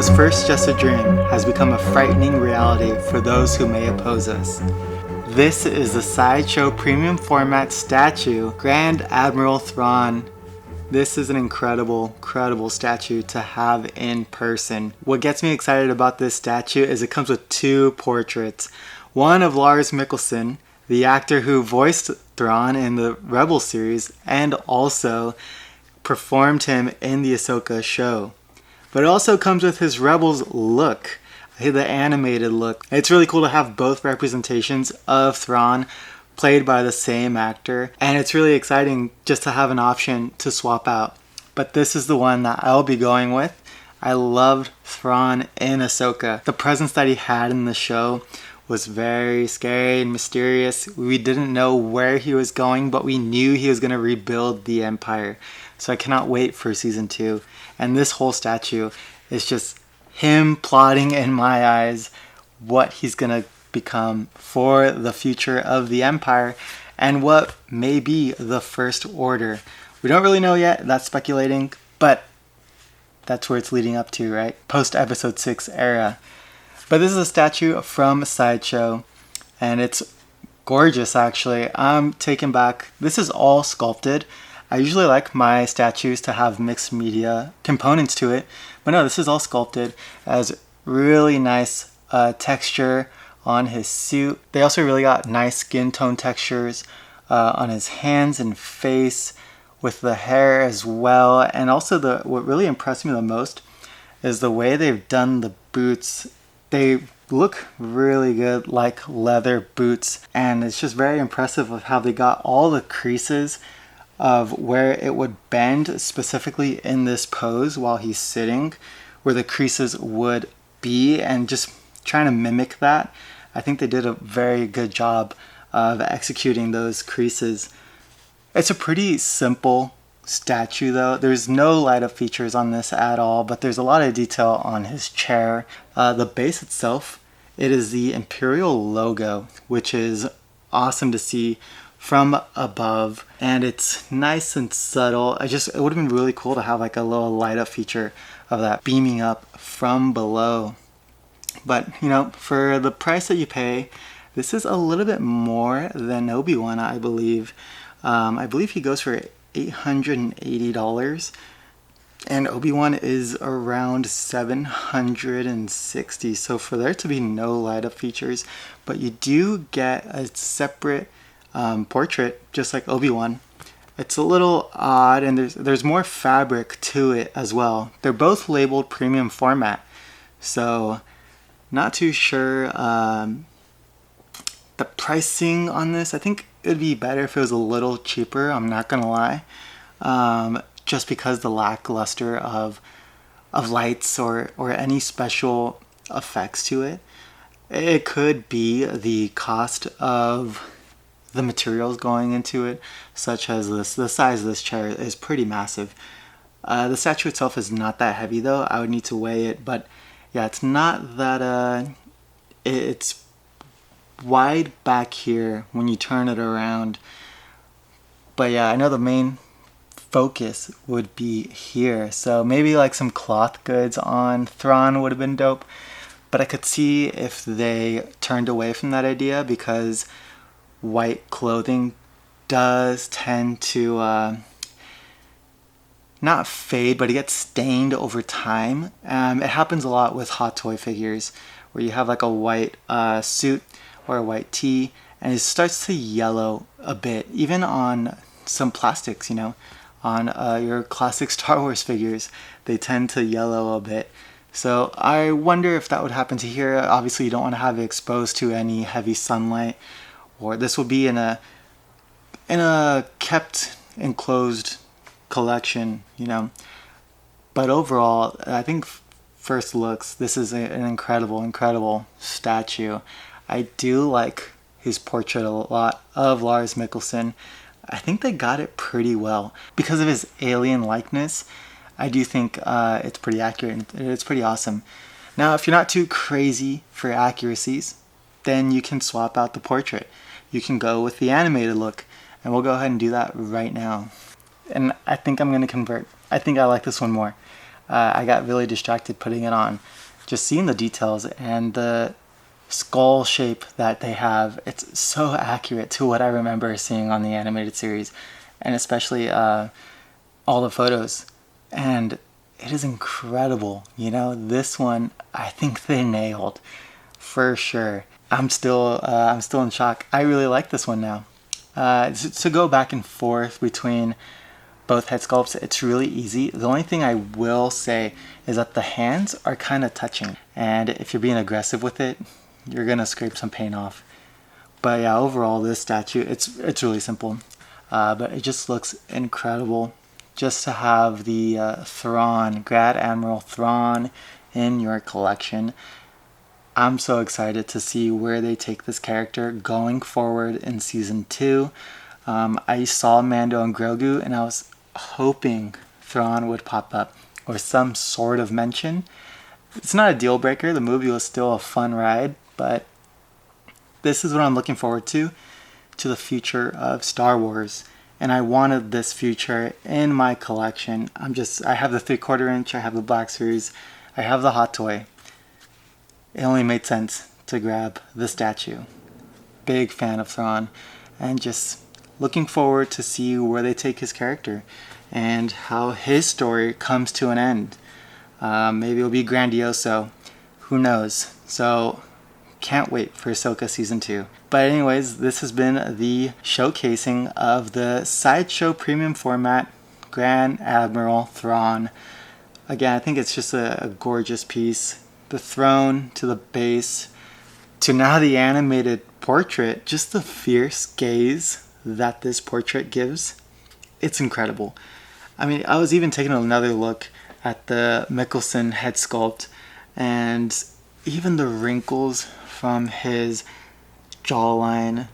was first just a dream has become a frightening reality for those who may oppose us. This is the Sideshow Premium Format statue, Grand Admiral Thrawn. This is an incredible statue to have in person. What gets me excited about this statue is it comes with two portraits. One of Lars Mikkelsen, the actor who voiced Thrawn in the Rebels series and also performed him in the Ahsoka show. But it also comes with his Rebels look, the animated look. It's really cool to have both representations of Thrawn played by the same actor, and it's really exciting just to have an option to swap out. But this is the one that I'll be going with. I loved Thrawn in Ahsoka. The presence that he had in the show was very scary and mysterious. We didn't know where he was going, but we knew he was going to rebuild the Empire. So I cannot wait for season 2. And this whole statue is just him plotting in my eyes what he's going to become for the future of the Empire and what may be the First Order. We don't really know yet, that's speculating, but that's where it's leading up to, right? Post Episode 6 era. But this is a statue from Sideshow, and it's gorgeous actually. I'm taken back. This is all sculpted. I usually like my statues to have mixed media components to it, but no, this is all sculpted. It has really nice texture on his suit. They also really got nice skin tone textures on his hands and face, with the hair as well. And also what really impressed me the most is the way they've done the boots. They look really good, like leather boots, and it's just very impressive of how they got all the creases of where it would bend specifically in this pose while he's sitting, where the creases would be, and just trying to mimic that. I think they did a very good job of executing those creases. It's a pretty simple statue though. There's no light up features on this at all, but there's a lot of detail on his chair. The base itself, it is the Imperial logo, which is awesome to see from above, and it's nice and subtle. It would have been really cool to have like a little light up feature of that beaming up from below. But you know, for the price that you pay, this is a little bit more than Obi-Wan, I believe. I believe he goes for $880, and Obi-Wan is around $760. So for there to be no light up features, but you do get a separate portrait, just like Obi-Wan. It's a little odd, and there's more fabric to it as well. They're both labeled premium format, so not too sure the pricing on this. I think it would be better if it was a little cheaper, I'm not gonna lie, just because the lackluster of lights or any special effects to it. It could be the cost of the materials going into it, such as this. The size of this chair is pretty massive. The statue itself is not that heavy though. I would need to weigh it, but yeah, it's not that it's wide back here when you turn it around. But yeah, I know the main focus would be here, so maybe like some cloth goods on Thrawn would have been dope, but I could see if they turned away from that idea, because white clothing does tend to not fade, but it gets stained over time. It happens a lot with hot toy figures, where you have like a white suit or a white tee, and it starts to yellow a bit, even on some plastics, you know, on your classic Star Wars figures, they tend to yellow a bit. So I wonder if that would happen to here. Obviously you don't want to have it exposed to any heavy sunlight, or this will be in a kept enclosed collection, you know. But overall, I think first looks, this is an incredible statue. I do like his portrait a lot of Lars Mikkelsen. I think they got it pretty well. Because of his alien likeness, I do think it's pretty accurate and it's pretty awesome. Now, if you're not too crazy for accuracies, then you can swap out the portrait. You can go with the animated look, and we'll go ahead and do that right now. And I think I'm going to convert. I think I like this one more. I got really distracted putting it on. Just seeing the details and the skull shape that they have, it's so accurate to what I remember seeing on the animated series, and especially all the photos. And it is incredible. You know, this one I think they nailed for sure. I'm still in shock. I really like this one now. To go back and forth between both head sculpts, it's really easy. The only thing I will say is that the hands are kind of touching, and if you're being aggressive with it, you're gonna scrape some paint off. But yeah, overall this statue, it's really simple, but it just looks incredible. Just to have the Thrawn, Grand Admiral Thrawn in your collection. I'm so excited to see where they take this character going forward in season 2. I saw Mando and Grogu, and I was hoping Thrawn would pop up or some sort of mention. It's not a deal breaker. The movie was still a fun ride, but this is what I'm looking forward to the future of Star Wars. And I wanted this future in my collection. I have the 3/4 inch, I have the Black Series, I have the Hot Toy. It only made sense to grab the statue. Big fan of Thrawn, and just looking forward to see where they take his character and how his story comes to an end. Maybe it'll be grandioso. Who knows? So can't wait for Ahsoka season 2. But anyways, this has been the showcasing of the Sideshow premium format Grand Admiral Thrawn. Again, I think it's just a gorgeous piece. The throne to the base to now the animated portrait, just the fierce gaze that this portrait gives, it's incredible. I mean, I was even taking another look at the Mikkelsen head sculpt, and even the wrinkles from his jawline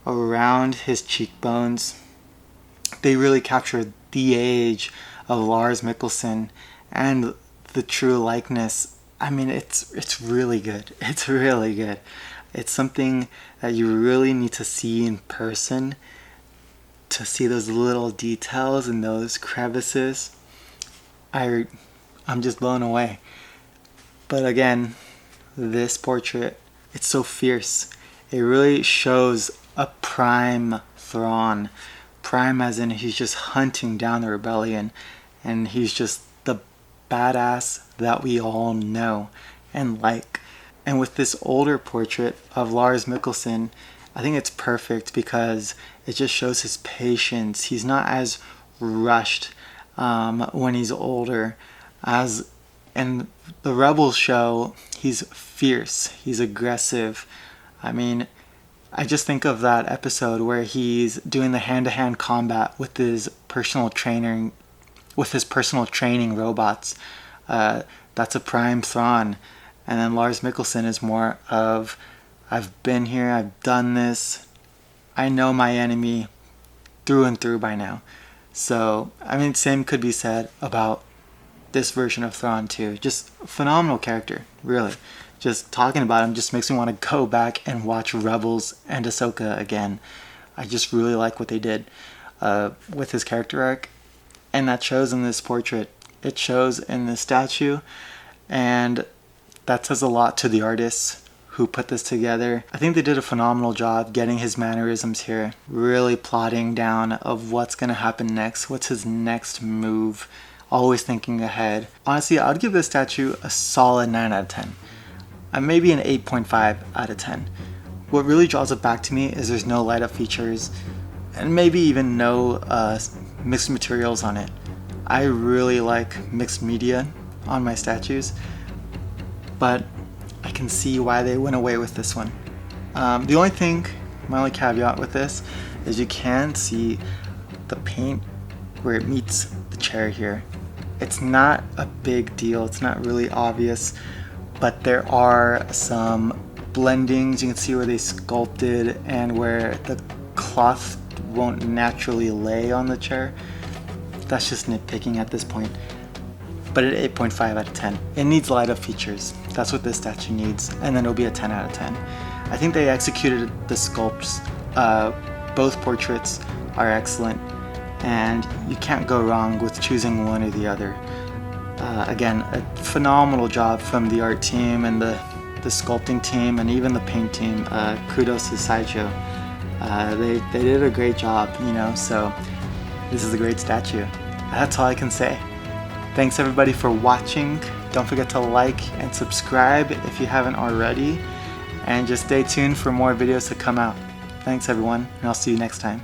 around his cheekbones, they really captured the age of Lars Mikkelsen and the true likeness. I mean, it's really good. It's really good. It's something that you really need to see in person to see those little details and those crevices. I'm just blown away. But again, this portrait, it's so fierce. It really shows a prime Thrawn. Prime as in he's just hunting down the rebellion, and he's just the badass that we all know and like. And with this older portrait of Lars Mikkelsen, I think it's perfect because it just shows his patience. He's not as rushed when he's older. As in the Rebels show, he's fierce, he's aggressive. I mean, I just think of that episode where he's doing the hand-to-hand combat with his personal training robots. That's a prime Thrawn. And then Lars Mikkelsen is more of, I've been here, I've done this, I know my enemy through and through by now. So, I mean, same could be said about this version of Thrawn too. Just phenomenal character, really. Just talking about him just makes me want to go back and watch Rebels and Ahsoka again. I just really like what they did with his character arc, and that shows in this portrait. It shows in this statue, and that says a lot to the artists who put this together. I think they did a phenomenal job getting his mannerisms here, really plotting down of what's going to happen next, what's his next move, always thinking ahead. Honestly, I would give this statue a solid 9 out of 10. Maybe an 8.5 out of 10. What really draws it back to me is there's no light up features, and maybe even no mixed materials on it. I really like mixed media on my statues, but I can see why they went away with this one. The only thing, my only caveat with this, is you can see the paint where it meets the chair here. It's not a big deal, it's not really obvious, but there are some blendings. You can see where they sculpted and where the cloth won't naturally lay on the chair. That's just nitpicking at this point. But at 8.5 out of 10. It needs light up features. That's what this statue needs, and then it'll be a 10 out of 10. I think they executed the sculpts. Both portraits are excellent, and you can't go wrong with choosing one or the other. Again, a phenomenal job from the art team and the sculpting team and even the paint team. Kudos to Sideshow. They did a great job, you know, so this is a great statue. That's all I can say. Thanks everybody for watching. Don't forget to like and subscribe if you haven't already, and just stay tuned for more videos to come out. Thanks everyone, and I'll see you next time.